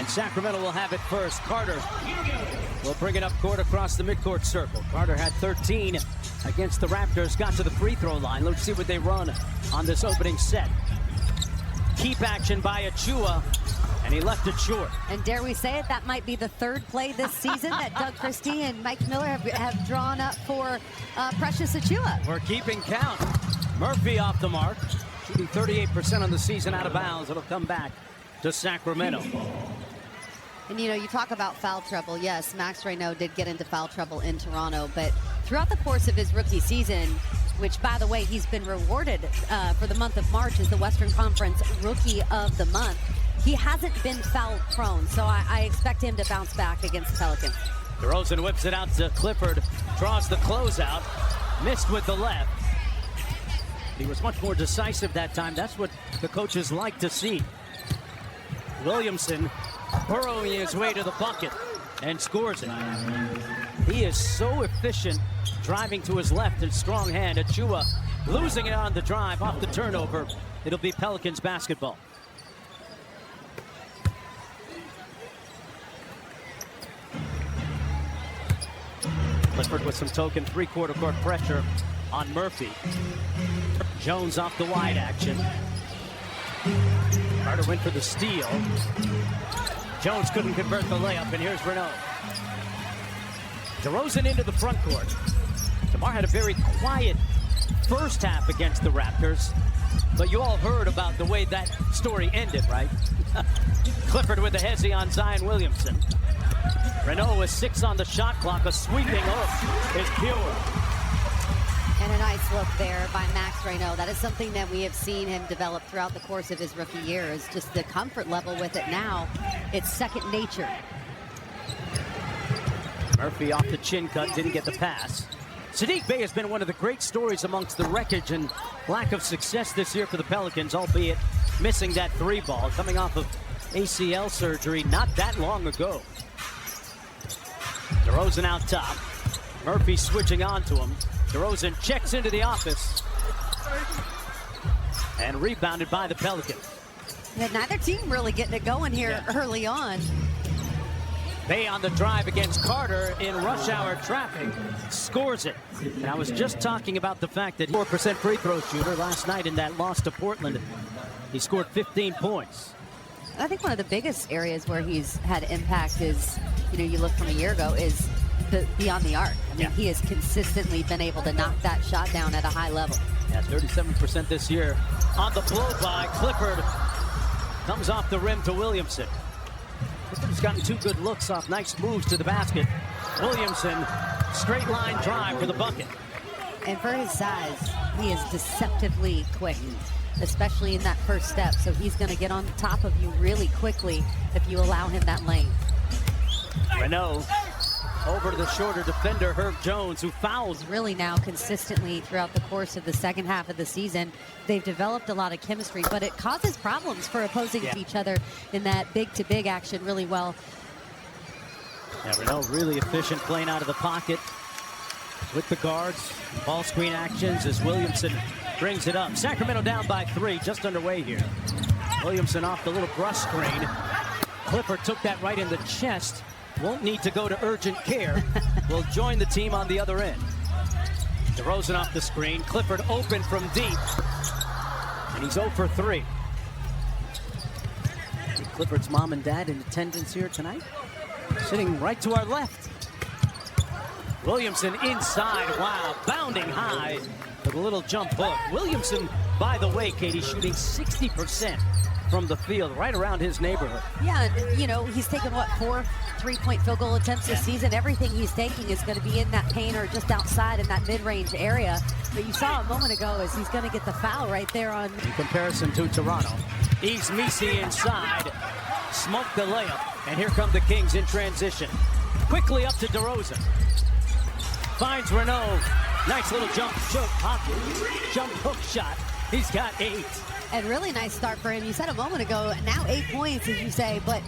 Sacramento will have it first. Carter will bring it up court across the midcourt circle. Carter had 13 against the Raptors. Got to the free throw line. Let's see what they run on this opening set. Keep action by Achua, and he left it short. And dare we say it, that might be the third play this season that Doug Christie and Mike Miller have drawn up for Precious Achua. We're keeping count. Murphy off the mark, shooting 38% on the season out of bounds. It'll come back to Sacramento. And, you know, you talk about foul trouble. Yes, Max Reynaud did get into foul trouble in Toronto, but throughout the course of his rookie season, which, by the way, he's been rewarded for the month of March as the Western Conference Rookie of the Month, he hasn't been foul prone, so I expect him to bounce back against the Pelicans. DeRozan whips it out to Clifford, draws the closeout, missed with the left. He was much more decisive that time. That's what the coaches like to see. Williamson burrowing his way to the bucket and scores it. He is so efficient driving to his left and strong hand. Achua losing it on the drive off the turnover. It'll be Pelicans basketball. Clifford with some token three-quarter court pressure on Murphy. Jones off the wide action. Carter went for the steal. Jones couldn't convert the layup, and here's Reynaud. DeRozan into the front court. DeMar had a very quiet first half against the Raptors, but you all heard about the way that story ended, right? Clifford with the hezzy on Zion Williamson. Reynaud with 6 on the shot clock. A sweeping hook is pure. And a nice look there by Max Reynaud. That is something that we have seen him develop throughout the course of his rookie year, is just the comfort level with it now. It's second nature. Murphy off the chin cut, didn't get the pass. Saddiq Bey has been one of the great stories amongst the wreckage and lack of success this year for the Pelicans, albeit missing that 3 ball, coming off of ACL surgery not that long ago. DeRozan out top. Murphy switching on to him. DeRozan checks into the office. And rebounded by the Pelicans. And neither team really getting it going here early on. Bey on the drive against Carter in rush hour traffic. Scores it. And I was just talking about the fact that 4% free throw shooter last night in that loss to Portland. He scored 15 points. I think one of the biggest areas where he's had impact is, you know, you look from a year ago, is beyond the arc. I mean, he has consistently been able to knock that shot down at a high level. Yeah, 37% this year. On the blow by Clifford. Comes off the rim to Williamson. Clifford's gotten 2 good looks off nice moves to the basket. Williamson, straight line drive for the bucket. And for his size, he is deceptively quick, especially in that first step. So he's going to get on top of you really quickly if you allow him that lane. Reynaud over to the shorter defender, Herb Jones, who fouls. Really now consistently throughout the course of the second half of the season, they've developed a lot of chemistry, but it causes problems for opposing each other in that big-to-big action really well. Yeah, Reynaud really efficient playing out of the pocket with the guards. Ball screen actions as Williamson brings it up. Sacramento down by 3, just underway here. Williamson off the little brush screen. Clifford took that right in the chest. Won't need to go to urgent care. Will join the team on the other end. DeRozan off the screen. Clifford open from deep. And he's 0 for 3. Clifford's mom and dad in attendance here tonight. Sitting right to our left. Williamson inside. Wow, bounding high with a little jump hook. Williamson, by the way, Katie, shooting 60% from the field, right around his neighborhood. Yeah, and, you know, he's taken, what, 4 3-point field goal attempts this season. Everything he's taking is going to be in that paint or just outside in that mid-range area. But you saw a moment ago as he's going to get the foul right there on. In comparison to Toronto. Eves Misi inside. Smoked the layup. And here come the Kings in transition. Quickly up to DeRozan. Finds Reynaud. Nice little jump hook shot. He's got 8. And really nice start for him. You said a moment ago, now 8 points, as you say, but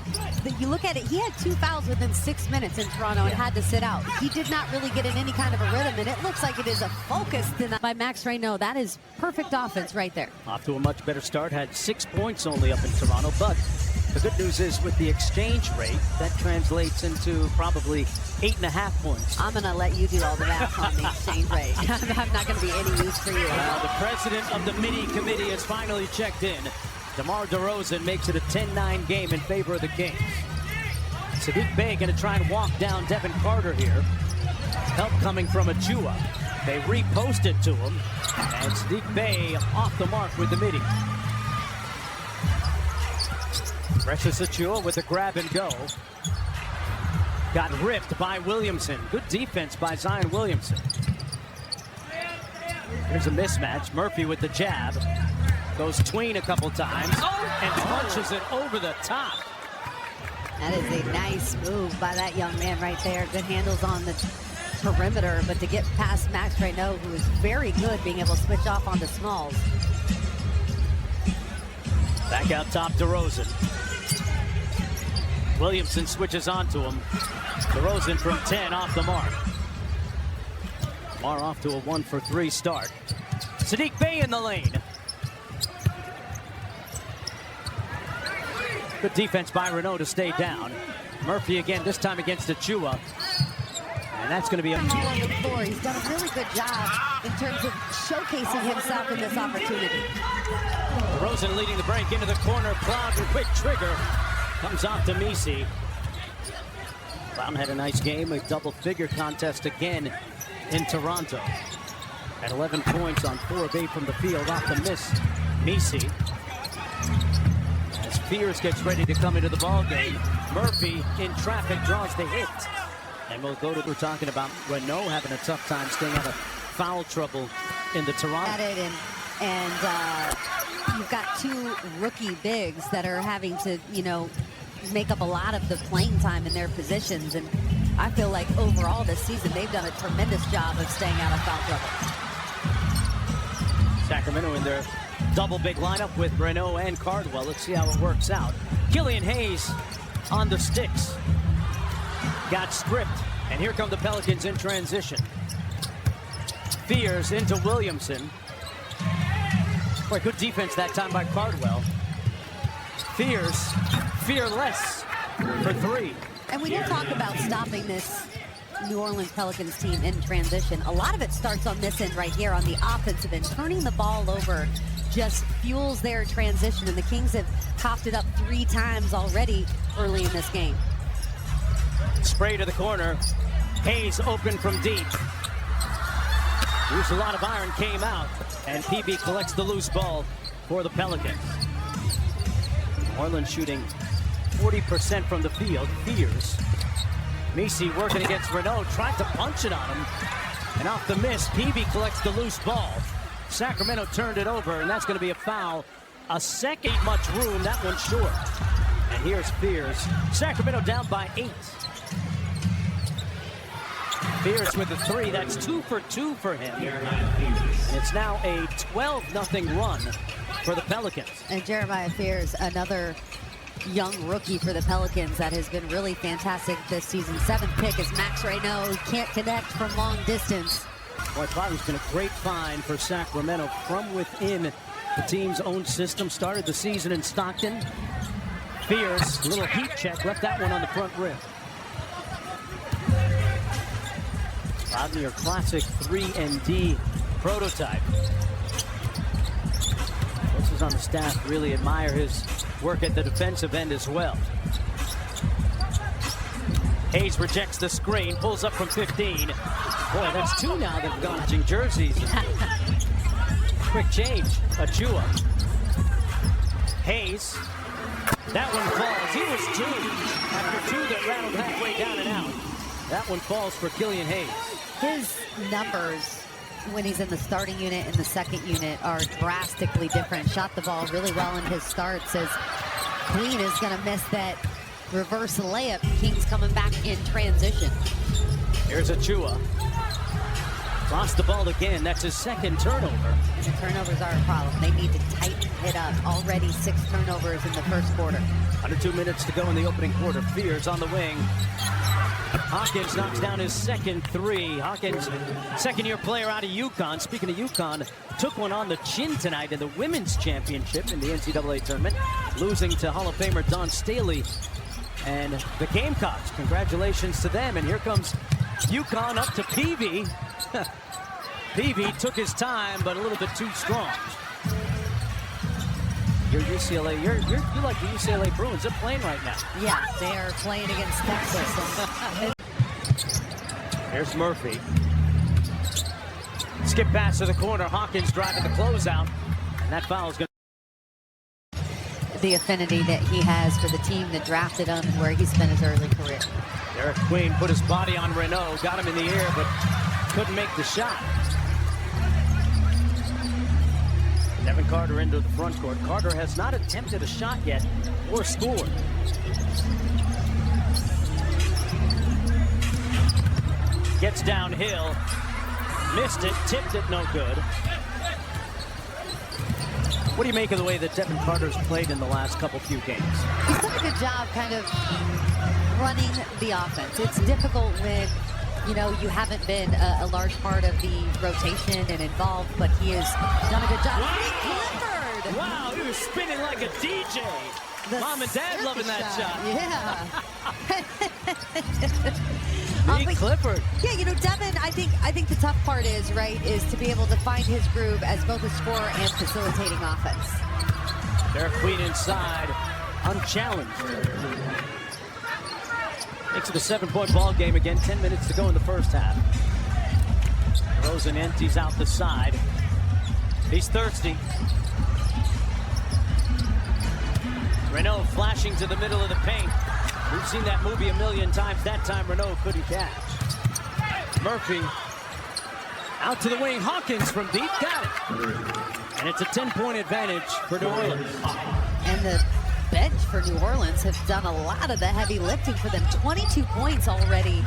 you look at it, he had 2 fouls within 6 minutes in Toronto and had to sit out. He did not really get in any kind of a rhythm, and it looks like it is a focus tonight by Max Reynaud. That is perfect offense right there. Off to a much better start, had 6 points only up in Toronto, but The good news is with the exchange rate, that translates into probably 8.5 points. I'm going to let you do all the math on the exchange rate. I'm not going to be any use for you. The president of the mini committee has finally checked in. DeRozan makes it a 10-9 game in favor of the Kings. Sadiq Bey going to try and walk down Devin Carter here. Help coming from Achua. They repost it to him. And Sadiq Bey off the mark with the midi. Precious Achua with a grab and go. Got ripped by Williamson. Good defense by Zion Williamson. Here's a mismatch. Murphy with the jab. Goes tween a couple times and punches it over the top. That is a nice move by that young man right there. Good handles on the perimeter, but to get past Max Reynaud, who is very good being able to switch off onto smalls. Back out top, DeRozan. Williamson switches onto him. DeRozan from 10 off the mark. Mar off to a 1-for-3 start. Sadiq Bey in the lane. Good defense by Reynaud to stay down. Murphy again, this time against Achua. And that's going to be a... all over the floor. He's done a really good job in terms of showcasing himself in this opportunity. DeRozan leading the break into the corner. Cloud with quick trigger. Comes off to Misi. Cloud had a nice game. A double-figure contest again in Toronto. At 11 points on 4 of 8 from the field off the miss. Misi. As Fears gets ready to come into the ballgame. Murphy in traffic draws the hit. And we'll go to, we're talking about Reynaud having a tough time staying out of foul trouble in the Toronto. At it and you've got 2 rookie bigs that are having to, you know, make up a lot of the playing time in their positions. And I feel like overall this season, they've done a tremendous job of staying out of foul trouble. Sacramento in their double big lineup with Reynaud and Cardwell. Let's see how it works out. Killian Hayes on the sticks. Got stripped. And here come the Pelicans in transition. Fears into Williamson. Boy, good defense that time by Cardwell. Fears, fearless for 3. And when you talk about stopping this New Orleans Pelicans team in transition, a lot of it starts on this end right here on the offensive end. Turning the ball over just fuels their transition, and the Kings have coughed it up 3 times already early in this game. Spray to the corner. Hayes open from deep. Used a lot of iron, came out, and PB collects the loose ball for the Pelicans. Orleans shooting 40% from the field. Fears. Misi working against Reynaud, tried to punch it on him, and off the miss, PB collects the loose ball. Sacramento turned it over, and that's going to be a foul. A second, much room, that one short. And here's Fears. Sacramento down by 8. Fears with the 3. That's 2 for 2 for him. And it's now a 12-0 run for the Pelicans. And Jeremiah Fears, another young rookie for the Pelicans that has been really fantastic this season. 7th pick is Max Reynaud. Can't connect from long distance. Boy, Cloud's been a great find for Sacramento from within the team's own system. Started the season in Stockton. Fears, a little heat check, left that one on the front rim. Cloud, your classic 3-and-D prototype. Those on the staff really admire his work at the defensive end as well. Hayes rejects the screen, pulls up from 15. Boy, that's 2 now that have gone to jerseys. Quick change. Achua. Hayes. That one falls. He was 2 after 2 that rattled halfway down and out. That one falls for Killian Hayes. His numbers when he's in the starting unit and the second unit are drastically different. Shot the ball really well in his starts as Queen is going to miss that reverse layup. Kings coming back in transition. Here's Achua. Lost the ball again. That's his second turnover. And the turnovers are a problem. They need to tighten it up. Already 6 turnovers in the first quarter. Under 2 minutes to go in the opening quarter. Fears on the wing. Hawkins knocks down his second three. Hawkins, second-year player out of UConn. Speaking of UConn, took one on the chin tonight in the women's championship in the NCAA tournament, losing to Hall of Famer Dawn Staley and the Gamecocks. Congratulations to them. And here comes UConn up to Peavy. Peavy took his time, but a little bit too strong. You're UCLA. You like the UCLA Bruins. They're playing right now. Yeah, they are playing against Texas. There's Murphy. Skip pass to the corner. Hawkins driving the closeout. And that foul is going to... The affinity that he has for the team that drafted him and where he spent his early career. Derek Queen put his body on Renault. Got him in the air, but couldn't make the shot. Devin Carter into the front court. Carter has not attempted a shot yet or scored. Gets downhill. Missed it. Tipped it. No good. What do you make of the way that Devin Carter's played in the last few games? He's done a good job kind of running the offense. It's difficult when, you know, you haven't been a large part of the rotation and involved, but he has done a good job. Wow, wow, he was spinning like a DJ. Mom and Dad loving that shot. Yeah. Clifford. Yeah, you know, Devin, I think the tough part is, right, is to be able to find his groove as both a scorer and facilitating offense. Derek Queen inside, unchallenged. Makes it a 7-point ball game again. 10 minutes to go in the first half. DeRozan empties out the side. He's thirsty. Renault flashing to the middle of the paint. We've seen that movie a million times. That time Renault couldn't catch. Murphy out to the wing. Hawkins from deep. Got it. And it's a 10-point advantage for New Orleans. And the bench for New Orleans have done a lot of the heavy lifting for them. 22 points already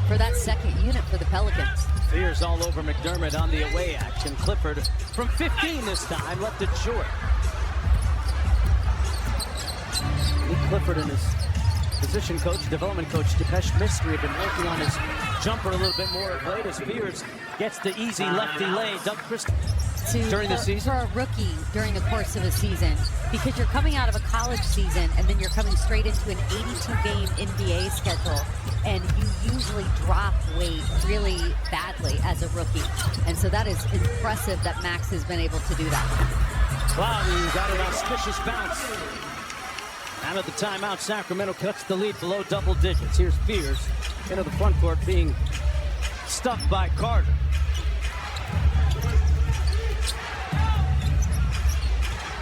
for that second unit for the Pelicans. Fears all over McDermott on the away action. Clifford from 15 this time, left it short. Lee Clifford and his position coach, development coach, Depeche Mystery, have been working on his jumper a little bit more of late as Fears gets the easy lefty lay. Doug Christ during the season? For a rookie during the course of a season, because you're coming out of a college season and then you're coming straight into an 82-game NBA schedule, and you usually drop weight really badly as a rookie. And so that is impressive that Max has been able to do that. Wow, he got an auspicious bounce. Out of the timeout, Sacramento cuts the lead below double digits. Here's Fears into the front court being stuck by Carter.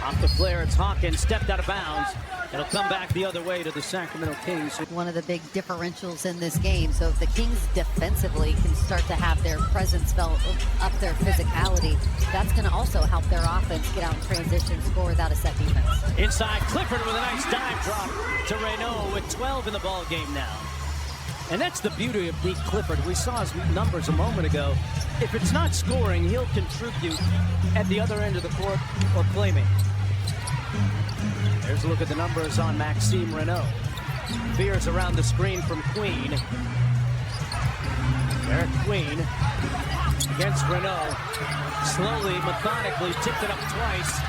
Off the flare, it's Hawkins, stepped out of bounds. It'll come back the other way to the Sacramento Kings. One of the big differentials in this game. So if the Kings defensively can start to have their presence felt up their physicality, that's going to also help their offense get out in transition, score without a set defense. Inside, Clifford with a nice dive drop to Renault with 12 in the ball game now. And that's the beauty of Lee Clifford. We saw his numbers a moment ago. If it's not scoring, he'll contribute at the other end of the court or playmaking. There's a look at the numbers on Maxime Renault. Fears around the screen from Queen. Derek Queen against Renault. Slowly, methodically, tipped it up twice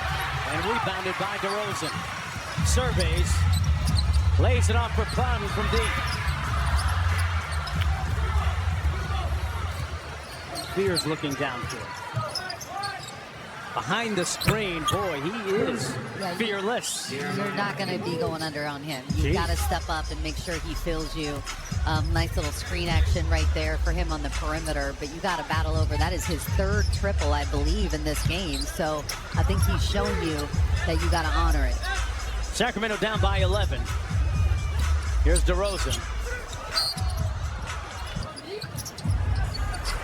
and rebounded by DeRozan. Surveys, lays it off for Pun from deep. Fears looking down to it. Behind the screen, boy, he is fearless. You're not going to be going under on him. You've got to step up and make sure he fills you. Nice little screen action right there for him on the perimeter, but you got to battle over. That is his third triple, I believe, in this game. So I think he's shown you that you got to honor it. Sacramento down by 11. Here's DeRozan.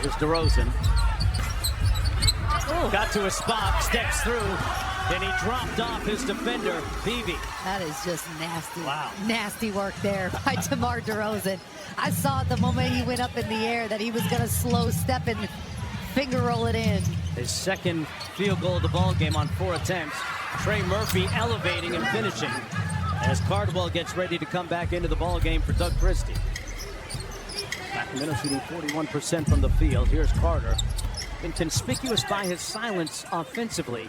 Here's DeRozan. Got to a spot, steps through, and he dropped off his defender, Peavy. That is just nasty. Wow. Nasty work there by DeMar DeRozan. I saw at the moment he went up in the air that he was going to slow step and finger roll it in. His second field goal of the ball game on 4 attempts. Trey Murphy elevating and finishing as Cardwell gets ready to come back into the ball game for Doug Christie. Sacramento shooting 41% from the field. Here's Carter. Been conspicuous by his silence offensively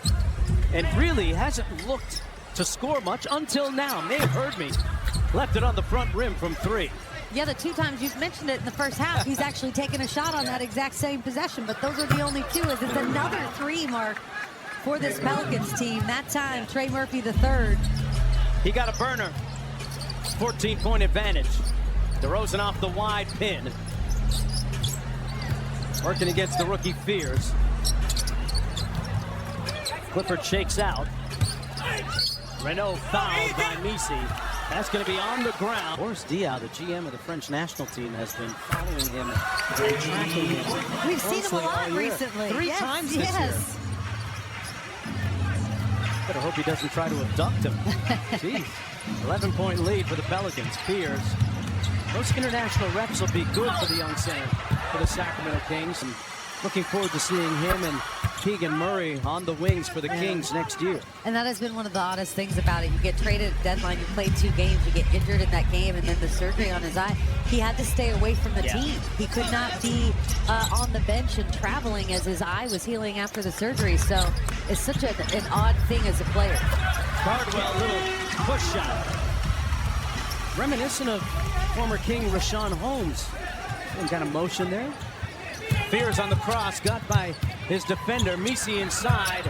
and really hasn't looked to score much until now. May have heard me. Left it on the front rim from 3. Yeah, the 2 times you've mentioned it in the first half, he's actually taken a shot on that exact same possession, but those are the only 2 as it's another 3 mark for this Pelicans team. That time, Trey Murphy the third. He got a burner. 14-point advantage. DeRozan off the wide pin. Working against the rookie Fears. Clifford shakes out. Renault fouled by Misi. That's going to be on the ground. Boris Diaw, the GM of the French national team, has been following him and tracking him. We've seen him a lot recently. 3 times this year. Better hope he doesn't try to abduct him. Jeez. 11-point lead for the Pelicans. Fears. Those international reps will be good for the young center for the Sacramento Kings. And looking forward to seeing him and Keegan Murray on the wings for the Kings next year. And that has been one of the oddest things about it. You get traded at deadline, you play 2 games, you get injured in that game, and then the surgery on his eye. He had to stay away from the team. He could not be on the bench and traveling as his eye was healing after the surgery. So it's such an odd thing as a player. Cardwell, little push shot. Reminiscent of former King Rashawn Holmes. Some kind of motion there. Fears on the cross, got by his defender. Misi inside.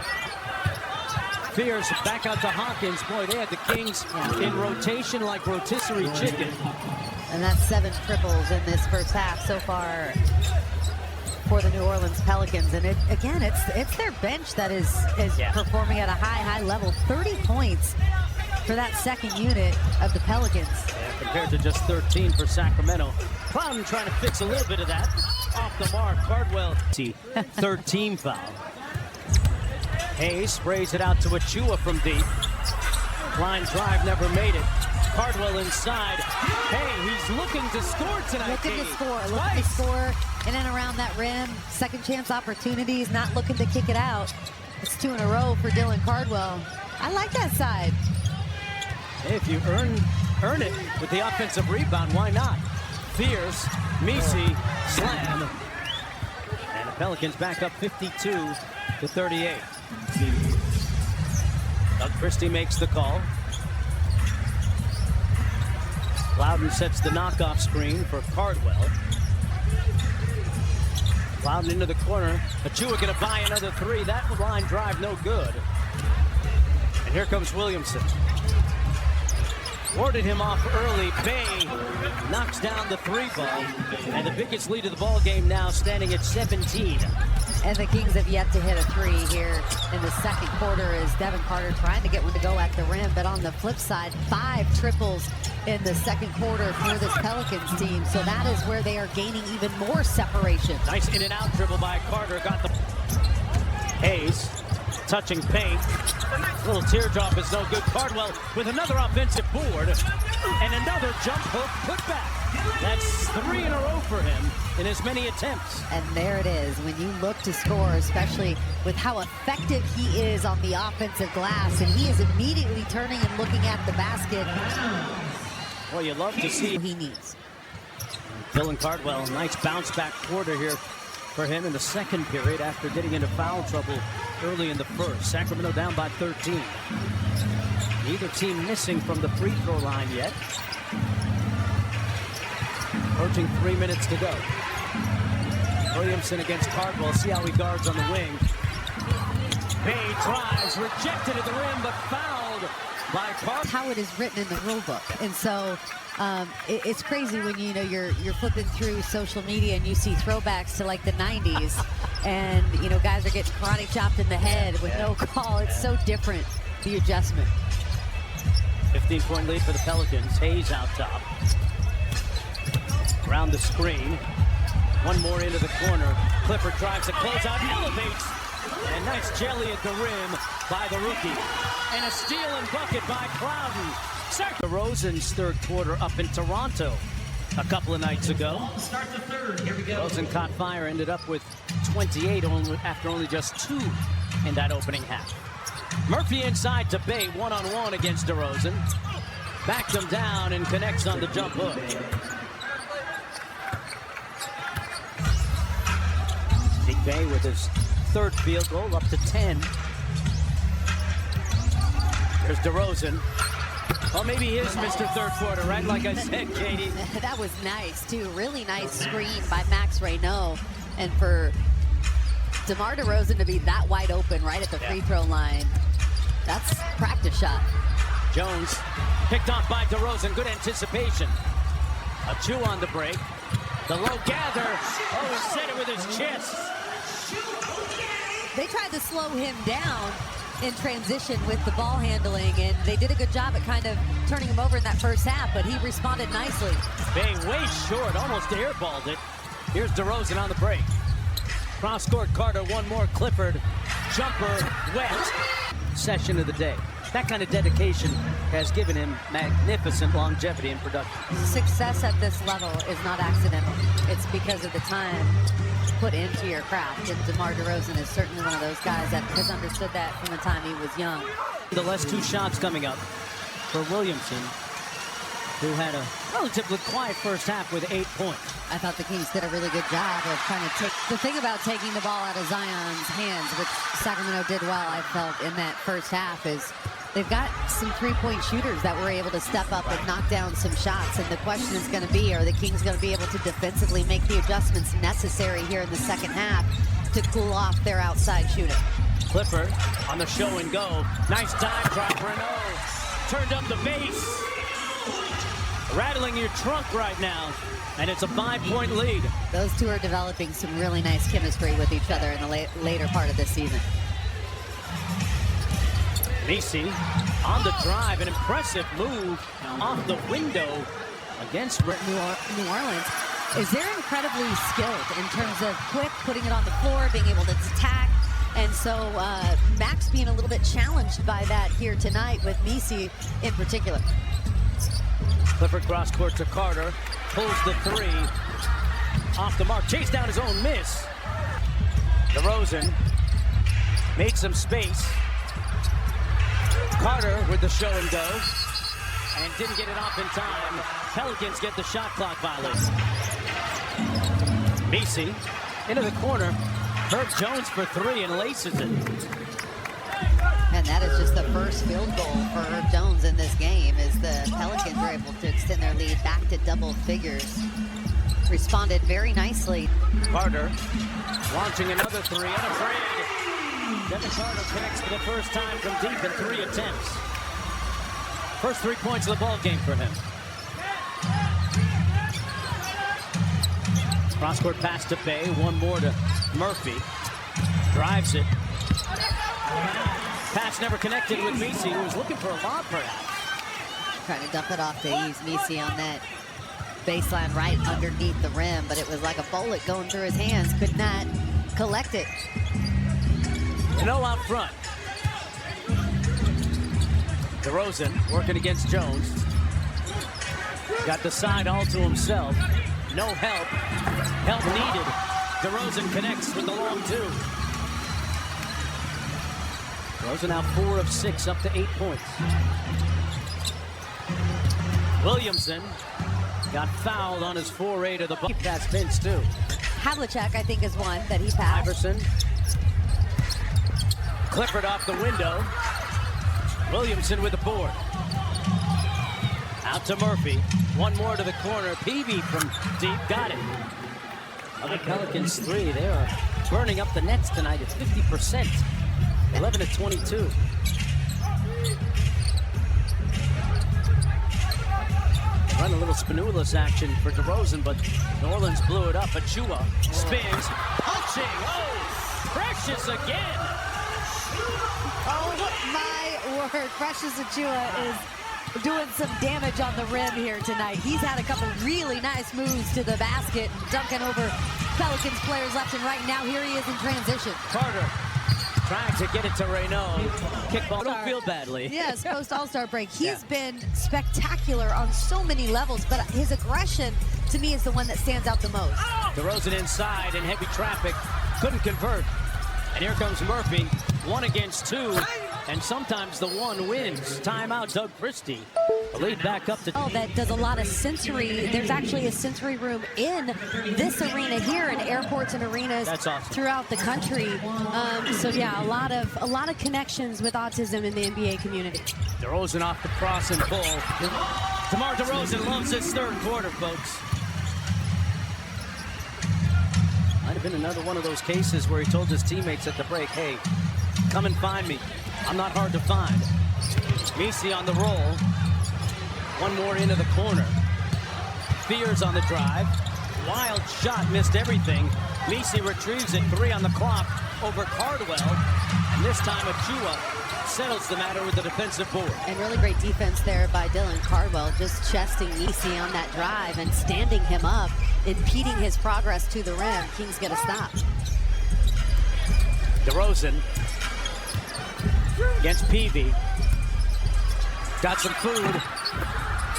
Fears back out to Hawkins. Boy, they had the Kings in rotation like rotisserie chicken. And that's 7 triples in this first half so far for the New Orleans Pelicans. And it's their bench that is performing at a high level. 30 points for that second unit of the Pelicans. Yeah, compared to just 13 for Sacramento. Clouden trying to fix a little bit of that. Off the mark, Cardwell. 13 foul. Hayes sprays it out to Achua from deep. Line drive never made it. Cardwell inside. Hey, he's looking to score tonight. Looking to score in and around that rim. Second chance opportunities, not looking to kick it out. It's 2 in a row for Dylan Cardwell. I like that side. Hey, if you earn it with the offensive rebound, why not? Fears, Misi, slam. And the Pelicans back up 52-38. Doug Christie makes the call. Loudon sets the knockoff screen for Cardwell. Loudon into the corner. Achua gonna buy another 3. That line drive no good. And here comes Williamson. Warded him off early. Bay knocks down the 3 ball. And the biggest lead of the ball game now standing at 17. And the Kings have yet to hit a 3 here in the second quarter as Devin Carter trying to get one to go at the rim. But on the flip side, 5 triples in the second quarter for this Pelicans team. So that is where they are gaining even more separation. Nice in and out dribble by Carter. Got the Hayes touching paint. Little teardrop is no good. Cardwell with another offensive board and another jump hook put back. That's 3 in a row for him in as many attempts. And there it is. When you look to score, especially with how effective he is on the offensive glass, and he is immediately turning and looking at the basket. Well, you love to see he needs. Dylan Cardwell, nice bounce back quarter here for him in the second period after getting into foul trouble early in the first. Sacramento down by 13. Neither team missing from the free throw line yet. Approaching 3 minutes to go. Williamson against Cardwell. See how he guards on the wing. Bay tries, rejected at the rim, but fouled by Cardwell. How it is written in the rule book. And so it's crazy when you're flipping through social media and you see throwbacks to like the 90s and guys are getting karate chopped in the head with no call. It's so different, the adjustment. 15-point lead for the Pelicans. Hayes out top. Around the screen. One more into the corner. Clifford drives a closeout, elevates. And nice jelly at the rim by the rookie. And a steal and bucket by Clouden. DeRozan's third quarter up in Toronto a couple of nights ago. DeRozan caught fire, ended up with 28 after only just 2 in that opening half. Murphy inside to Bay, one-on-one against DeRozan. Backs him down and connects on the jump hook. Big Bay with his 3rd field goal, up to 10. There's DeRozan. Well, maybe he is Mr. Third Quarter, right? Like I said, Katie. That was nice, too. Really nice screen by Max Reynaud. And for DeMar DeRozan to be that wide open right at the free throw line, that's practice shot. Jones picked off by DeRozan. Good anticipation. Achua on the break. The low gather. Oh, he set it with his chest. They tried to slow him down in transition with the ball handling, and they did a good job at kind of turning him over in that first half, but he responded nicely. Bay way short, almost airballed it. Here's DeRozan on the break. Cross-court Carter, one more. Clifford, jumper, wet. Session of the day. That kind of dedication has given him magnificent longevity in production. Success at this level is not accidental. It's because of the time put into your craft. And DeMar DeRozan is certainly one of those guys that has understood that from the time he was young. The last 2 shots coming up for Williamson, who had a relatively quiet first half with 8 points. I thought the Kings did a really good job of trying to take the thing about taking the ball out of Zion's hands, which Sacramento did well, I felt, in that first half, is they've got some 3-point shooters that were able to step up and knock down some shots. And the question is going to be, are the Kings going to be able to defensively make the adjustments necessary here in the second half to cool off their outside shooting? Clifford on the show and go. Nice dive drop, Renault. Turned up the base. Rattling your trunk right now. And it's a 5-point lead. Those two are developing some really nice chemistry with each other in the later part of this season. Messi on the drive, an impressive move off the window against New Orleans. They're incredibly skilled in terms of quick, putting it on the floor, being able to attack. And so Max being a little bit challenged by that here tonight with Messi in particular. Clifford cross court to Carter, pulls the 3 off the mark, chased down his own miss. DeRozan made some space. Carter with the show and go, and didn't get it off in time. Pelicans get the shot clock violation. Messi into the corner. Herb Jones for 3 and laces it. And that is just the first field goal for Herb Jones in this game, as the Pelicans were able to extend their lead back to double figures. Responded very nicely. Carter launching another 3, unafraid. Devin Carter connects for the first time from deep in 3 attempts. First 3 points of the ball game for him. Cross-court pass to Bay, one more to Murphy. Drives it. Pass never connected with Messi, who was looking for a lob perhaps. Trying to dump it off to Yves Messi on that baseline right underneath the rim, but it was like a bullet going through his hands. Could not collect it. No out front. DeRozan working against Jones. Got the side all to himself. No help. Help needed. DeRozan connects with the long 2. DeRozan now 4 of 6, up to 8 points. Williamson got fouled on his foray to the ball. That's Vince too. Havlicek, I think, is one that he passed. Iverson. Clifford off the window. Williamson with the board. Out to Murphy. One more to the corner. Peavy from deep. Got it. Other Pelicans 3. They are burning up the nets tonight at 50%. 11 to 22. Run a little Spanulis action for DeRozan, but New Orleans blew it up. Achua spins. Punching. Oh, Precious again. Oh my word. Precious Achua is doing some damage on the rim here tonight. He's had a couple really nice moves to the basket, dunking over Pelicans players left and right. Now here he is in transition. Carter trying to get it to Reynaud. Kickball. Don't feel badly. Yes, post All-Star break. He's been spectacular on so many levels, but his aggression to me is the one that stands out the most. DeRozan inside in heavy traffic. couldn't convert. And here comes Murphy, 1 against 2, and sometimes the one wins. Timeout, Doug Christie. The lead back up to... Oh, that does a lot of sensory. There's actually a sensory room in this arena here in airports and arenas. That's awesome. Throughout the country. So yeah, a lot of connections with autism in the NBA community. DeRozan off the cross and pull. DeMar DeRozan loves his third quarter, folks. Might have been another one of those cases where he told his teammates at the break, hey, come and find me. I'm not hard to find. Messi on the roll. One more into the corner. Fears on the drive. Wild shot, missed everything. Messi retrieves it, 3 on the clock over Cardwell. And this time Achua settles the matter with the defensive board. And really great defense there by Dylan Cardwell, just chesting Messi on that drive and standing him up, impeding his progress to the rim. Kings get a stop. DeRozan against Peavy. Got some food.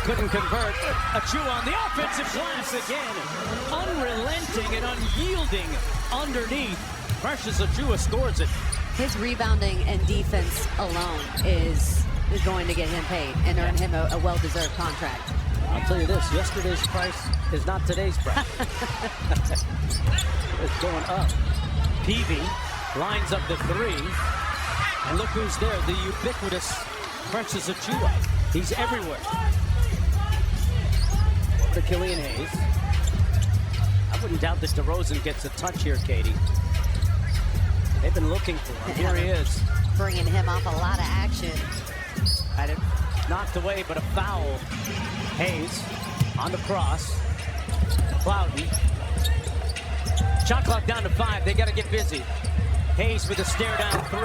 Couldn't convert. Achua on the offensive glass again. Unrelenting and unyielding underneath. Precious Achua scores it. His rebounding and defense alone is going to get him paid and earn him a well-deserved contract. I'll tell you this, yesterday's price is not today's price. It's going up. Peavy lines up the 3. And look who's there, the ubiquitous Precious Achua. He's everywhere. For Killian Hayes. I wouldn't doubt that DeRozan gets a touch here, Katie. They've been looking for him. Here he is. Bringing him off a lot of action. Had it knocked away, but a foul. Hayes on the cross. Cloudy. Shot clock down to 5. They got to get busy. Hayes with a stare down 3.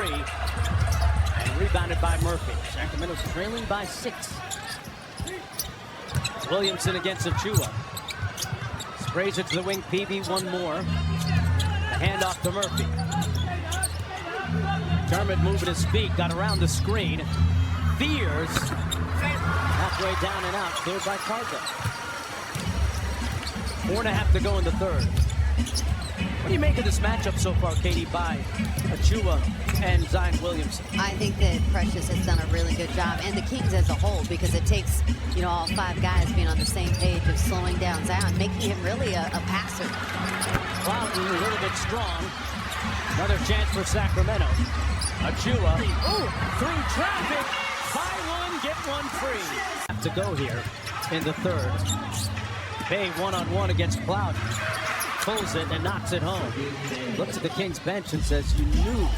And rebounded by Murphy. Sacramento's trailing by 6. Williamson against Achua. Sprays it to the wing. Peavy, one more. The handoff to Murphy. Dermott moving his feet, got around the screen. Fears. Halfway down and out, cleared by Carter. 4.5 to go in the third. What do you make of this matchup so far, Katie, by Achua and Zion Williamson? I think that Precious has done a really good job, and the Kings as a whole, because it takes, you know, all 5 guys being on the same page of slowing down Zion, making him really a passer. Cloudy a little bit strong. Another chance for Sacramento. Achua, through traffic. Buy 1, get 1 free. Have to go here in the third. Bay one-on-one against Cloudy. Pulls it and knocks it home. Looks at the Kings bench and says, you knew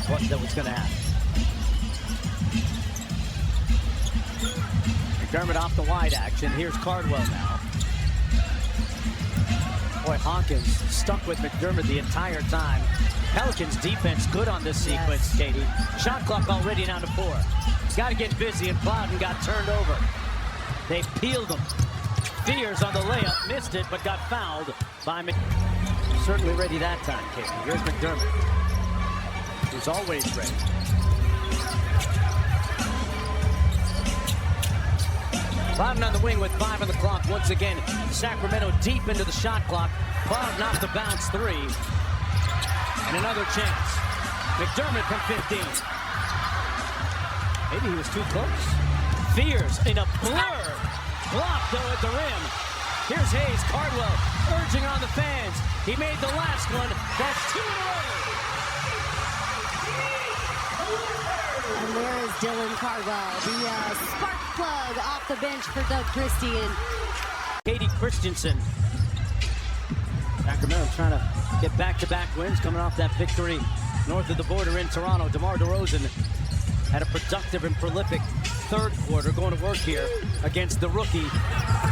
what that was going to happen. McDermott off the wide action. Here's Cardwell now. Boy, Hawkins stuck with McDermott the entire time. Pelicans defense good on this sequence, Katie. Shot clock already down to 4. Got to get busy, and Plowden got turned over. They peeled him. Fears on the layup, missed it, but got fouled by McDermott. Certainly ready that time, Katie. Here's McDermott, who's always ready. Plowden on the wing with 5 on the clock. Once again, Sacramento deep into the shot clock. Plowden off the bounce 3. And another chance. McDermott from 15. Maybe he was too close. Fears in a blur. Blocked though at the rim. Here's Hayes. Cardwell urging on the fans. He made the last one. That's 2 in a row. And there is Dylan Cardwell, the spark plug off the bench for Doug Christie and Katie Christensen. Sacramento trying to get back-to-back wins, coming off that victory north of the border in Toronto. DeMar DeRozan had a productive and prolific third quarter, going to work here against the rookie.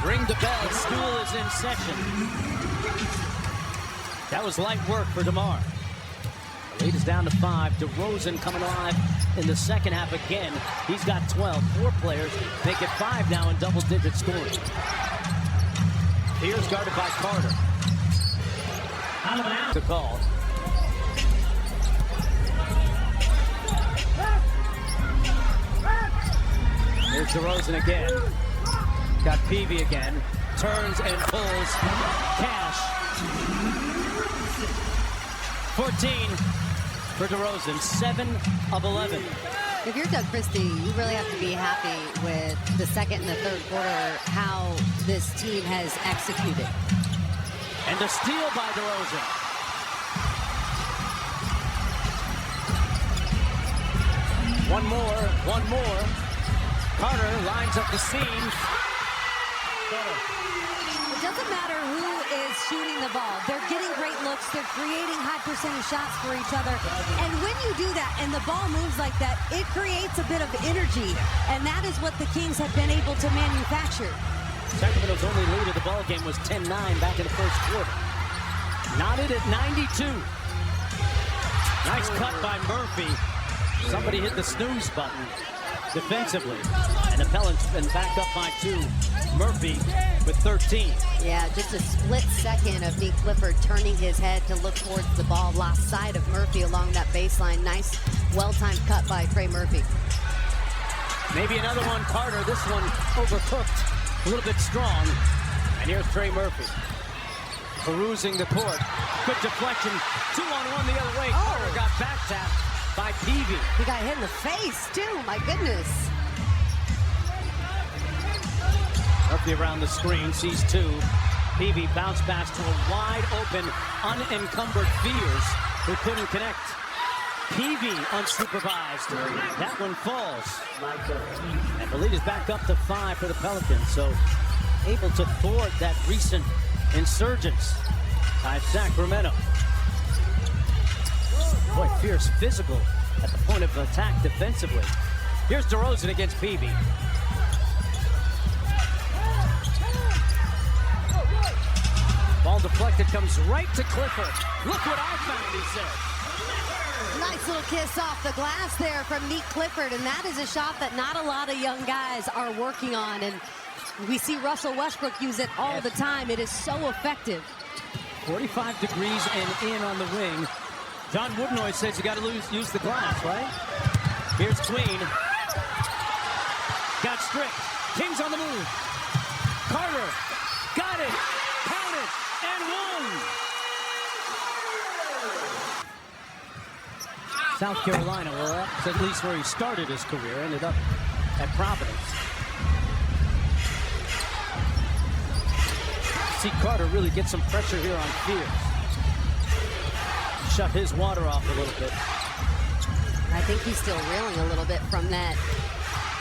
Ring the bell, school is in session. That was light work for DeMar. The lead is down to 5. DeRozan coming alive in the second half again. He's got 12. 4 players make it 5 now in double-digit scoring. Here's guarded by Carter. The call. Here's DeRozan again. Got Peavy again. Turns and pulls. Cash. 14 for DeRozan, 7 of 11. If you're Doug Christie, you really have to be happy with the second and the third quarter, how this team has executed. And a steal by DeRozan. One more. Carter lines up the seam. It doesn't matter who is shooting the ball. They're getting great looks. They're creating high percentage shots for each other. And when you do that and the ball moves like that, it creates a bit of energy. And that is what the Kings have been able to manufacture. Sacramento's only lead of the ball game was 10-9 back in the first quarter. Knotted at 92. Nice cut by Murphy. Somebody hit the snooze button defensively. And the Pelicans been back up by 2. Murphy with 13. Yeah, just a split second of Nick Clifford turning his head to look towards the ball. Lost sight of Murphy along that baseline. Nice, well-timed cut by Trey Murphy. Maybe another one, Carter. This one overcooked, a little bit strong. And here's Trey Murphy perusing the court. Good deflection, 2-on-1 the other way. Carter got back tapped by Peavy. He got hit in the face, too. My goodness. Murphy around the screen, sees 2. Peavy bounce pass to a wide-open, unencumbered Fears, who couldn't connect. Peavy unsupervised. That one falls. And the lead is back up to 5 for the Pelicans, so able to thwart that recent insurgence by Sacramento. Boy, Fierce physical at the point of attack defensively. Here's DeRozan against Peavy. Ball deflected, comes right to Clifford. Look what I found, he said. Nice little kiss off the glass there from Nick Clifford, and that is a shot that not a lot of young guys are working on, and we see Russell Westbrook use it all the time. It is so effective. 45 degrees and in on the wing. John Woodnoy says you got to use the glass, right? Here's Queen. Got stripped. Kings on the move. Carter got it. Counted and won. South Carolina, well, that's at least where he started his career. Ended up at Providence. See Carter really get some pressure here on Fears. Shut his water off a little bit. I think he's still reeling a little bit from that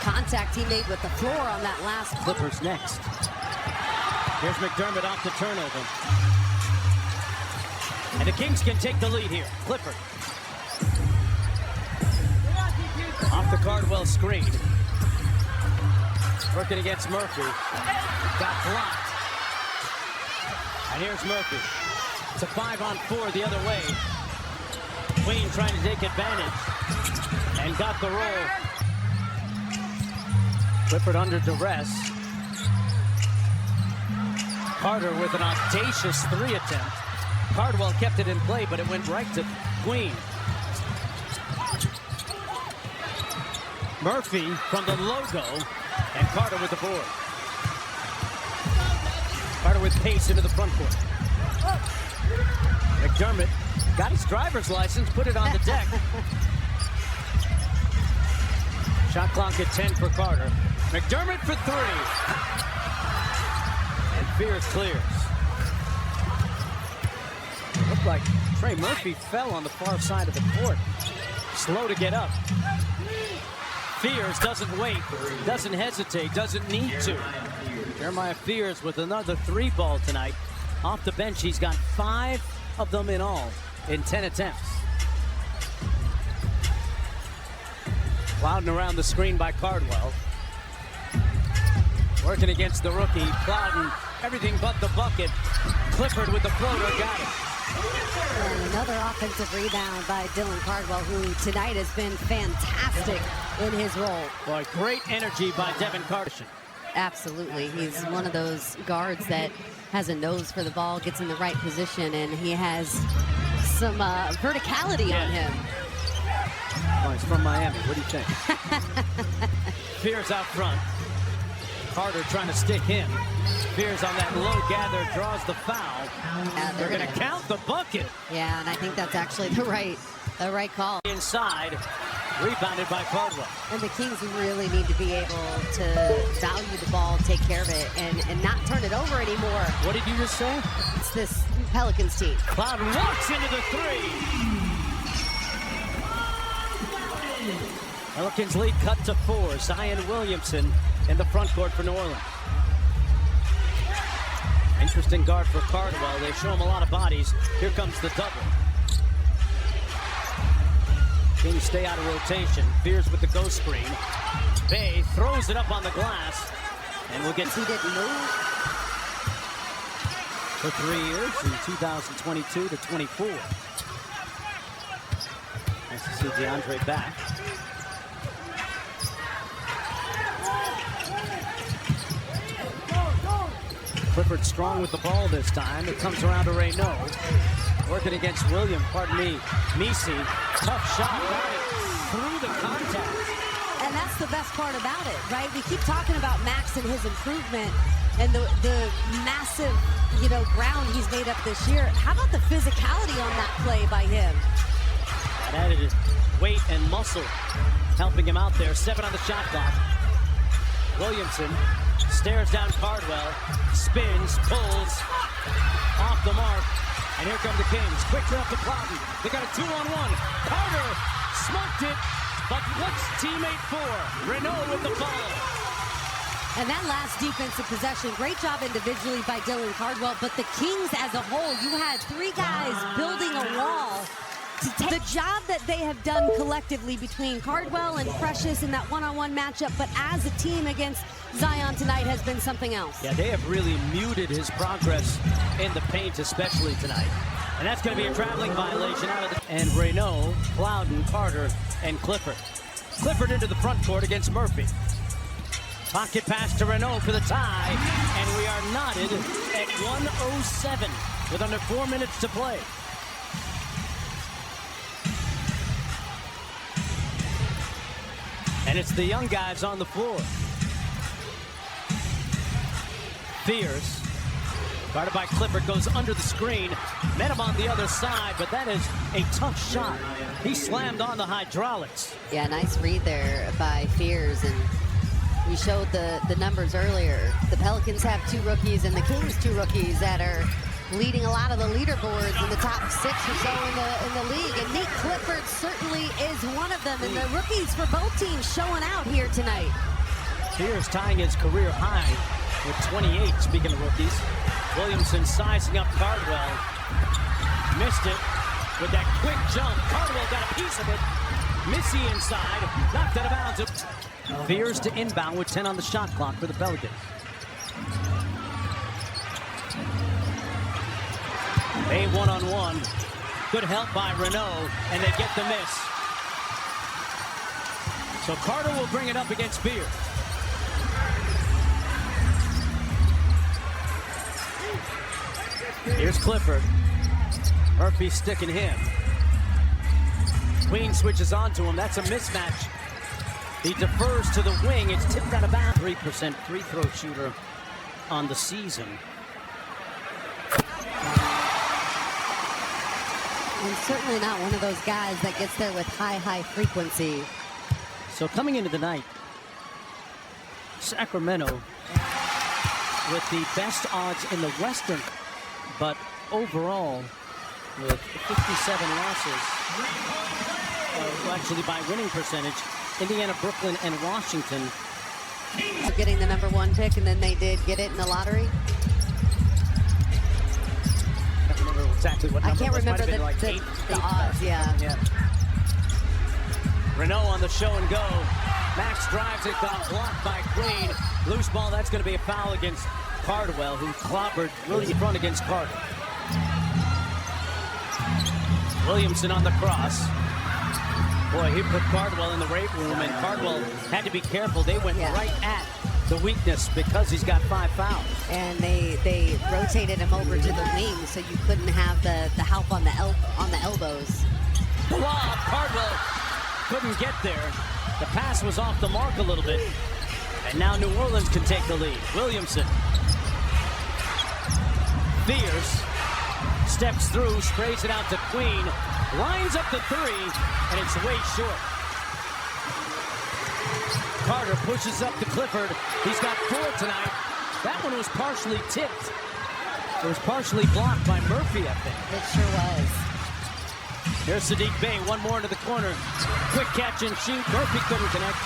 contact he made with the floor on that last. Clippers next. Here's McDermott off the turnover. And the Kings can take the lead here. Clifford. Off the Cardwell screen. Working against Murphy. Got blocked. And here's Murphy. It's a 5-on-4 the other way. Queen trying to take advantage. And got the roll. Clifford under duress. Carter with an audacious 3 attempt. Cardwell kept it in play, but it went right to Queen. Murphy from the logo, and Carter with the board. Carter with pace into the front court. McDermott got his driver's license, put it on the deck. Shot clock at 10 for Carter. McDermott for 3. And Fears clears. It looked like Trey Murphy fell on the far side of the court. Slow to get up. Fears doesn't wait, doesn't hesitate, doesn't need to. Jeremiah Fears with another 3 ball tonight. Off the bench, he's got 5 of them in all in 10 attempts. Plowden around the screen by Cardwell. Working against the rookie. Plowden, everything but the bucket. Clifford with the floater, got it. And another offensive rebound by Dylan Cardwell, who tonight has been fantastic in his role. Boy, great energy by Devin Carter. Absolutely. He's one of those guards that has a nose for the ball, gets in the right position, and he has some verticality on him. Oh, he's from Miami. What do you think? Fears out front. Carter trying to stick him. Fears on that low gather draws the foul. They're going to count the bucket. Yeah, and I think that's actually the right call. Inside, rebounded by Cardwell. And the Kings really need to be able to value the ball, take care of it, and not turn it over anymore. What did you just say? It's this Pelicans team. Clouden walks into the three. Pelicans lead cut to 4. Zion Williamson in the front court for New Orleans. Interesting guard for Cardwell. They show him a lot of bodies. Here comes the double. Kings stay out of rotation. Fears with the ghost screen. Bay throws it up on the glass. And we'll get... He didn't move. For 3 years, from 2022 to 24. Nice to see DeAndre back. Clifford strong with the ball this time. It comes around to Reynaud. Working against William, Misi. Tough shot, got it through the contact. And that's the best part about it, right? We keep talking about Max and his improvement and the massive, ground he's made up this year. How about the physicality on that play by him? That added weight and muscle helping him out there. 7 on the shot clock. Williamson stares down Cardwell, spins, pulls, off the mark, and here come the Kings. Quick throw up to Clouden. They got a 2-on-1. Carter smoked it, but what's teammate for? Reynaud with the follow. And that last defensive possession, great job individually by Dylan Cardwell, but the Kings as a whole, you had 3 guys building a wall. The job that they have done collectively between Cardwell and Precious in that one-on-one matchup, but as a team against Zion tonight has been something else. Yeah, they have really muted his progress in the paint, especially tonight. And that's going to be a traveling violation out of the... And Reynaud, Clouden, Carter, and Clifford. Clifford into the front court against Murphy. Pocket pass to Reynaud for the tie, and we are knotted at 1:07 with under 4 minutes to play. And it's the young guys on the floor. Fears, guarded by Clifford, goes under the screen. Met him on the other side, but that is a tough shot. He slammed on the hydraulics. Yeah, nice read there by Fears, and we showed the numbers earlier. The Pelicans have 2 rookies, and the Kings 2 rookies that are leading a lot of the leaderboards in the top 6 or so in the league. And Nate Clifford certainly is one of them. And the rookies for both teams showing out here tonight. Fears tying his career high with 28, speaking of rookies. Williamson sizing up Cardwell. Missed it with that quick jump. Cardwell got a piece of it. Missy inside, knocked out of bounds. Fears to inbound with 10 on the shot clock for the Pelicans. A one-on-one. Good help by Reynaud, and they get the miss. So Carter will bring it up against Fears. Here's Clifford. Murphy sticking him. Queen switches onto him. That's a mismatch. He defers to the wing. It's tipped out of bounds. 3% free throw shooter on the season. And certainly not one of those guys that gets there with high frequency. So coming into the night, Sacramento with the best odds in the Western, but overall with 57 losses, actually by winning percentage, Indiana, Brooklyn, and Washington. Getting the #1 pick, and then they did get it in the lottery. I can't remember exactly what number. I can't remember the odds, yeah. Reynaud on the show and go. Max drives it, got blocked by Queen. Loose ball, that's going to be a foul against Cardwell, who clobbered really in front against Carter. Williamson on the cross. Boy, he put Cardwell in the weight room, and Cardwell had to be careful. They went right at the weakness because he's got 5 fouls. And they rotated him over to the wing, so you couldn't have the help on the elbows. The lob, Cardwell couldn't get there. The pass was off the mark a little bit. And now New Orleans can take the lead. Williamson Fierce steps through, sprays it out to Queen, lines up the three, and it's way short. Carter pushes up to Clifford. He's got 4 tonight. That one was partially tipped. It was partially blocked by Murphy, I think. It sure was. Here's Saddiq Bey, one more into the corner. Quick catch and shoot. Murphy couldn't connect.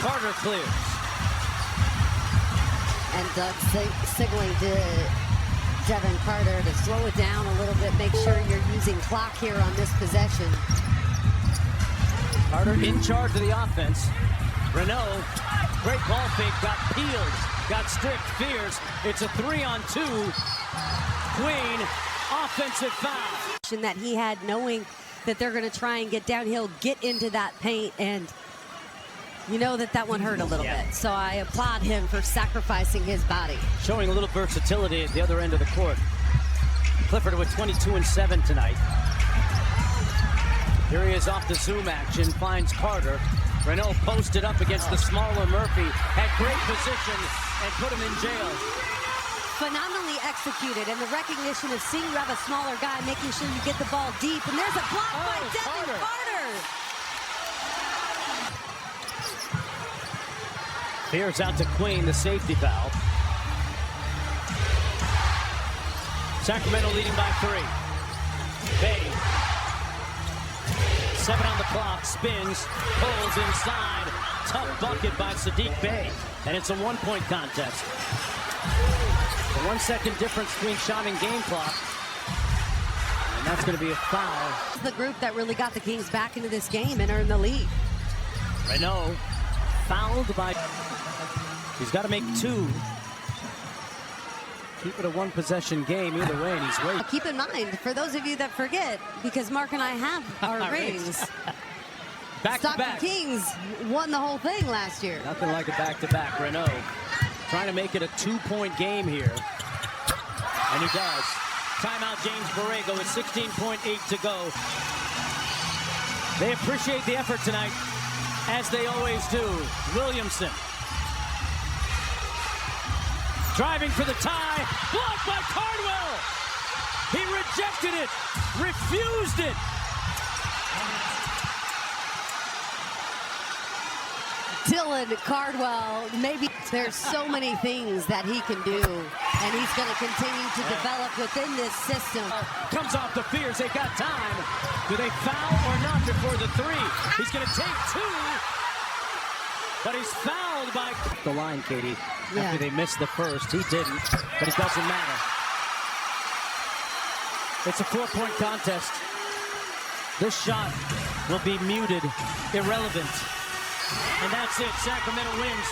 Carter clears. And Doug signaling to Devin Carter to slow it down a little bit. Make sure you're using clock here on this possession. Carter in charge of the offense. Renault, great ball fake, got peeled, got stripped. Fierce, it's a 3-on-2. Queen, offensive foul. That he had, knowing that they're going to try and get downhill, get into that paint, and you know that one hurt a little bit. So I applaud him for sacrificing his body. Showing a little versatility at the other end of the court. Clifford with 22 and 7 tonight. Here he is off the zoom action, finds Carter. Renault posted up against the smaller Murphy, had great position and put him in jail. Phenomenally executed, and the recognition of seeing you have a smaller guy, making sure you get the ball deep, and there's a block by Devin Carter. Fierce out to Queen, the safety foul. Sacramento leading by 3. Bey. 7 on the clock, spins, pulls inside. Tough bucket by Saddiq Bey. And it's a 1-point contest. The 1 second difference between shot and game clock. And that's going to be a foul. The group that really got the Kings back into this game and are in the lead. Renault fouled by... He's got to make 2. Keep it a 1-possession game either way, and he's waiting. Keep in mind, for those of you that forget, because Mark and I have our rings, back-to-back. Kings won the whole thing last year. Nothing like a back-to-back. Renault trying to make it a 2-point game here. And he does. Timeout James Borrego with 16.8 to go. They appreciate the effort tonight, as they always do. Williamson. Driving for the tie, blocked by Cardwell. He rejected it, refused it. Dylan Cardwell, maybe there's so many things that he can do, and he's going to continue to develop within this system. Comes off the Fierce, they got time. Do they foul or not before the 3? He's going to take 2. But he's fouled by the line, Katie. After they missed the first, he didn't, but it doesn't matter. It's a 4-point contest. This shot will be muted, irrelevant. And that's it. Sacramento wins.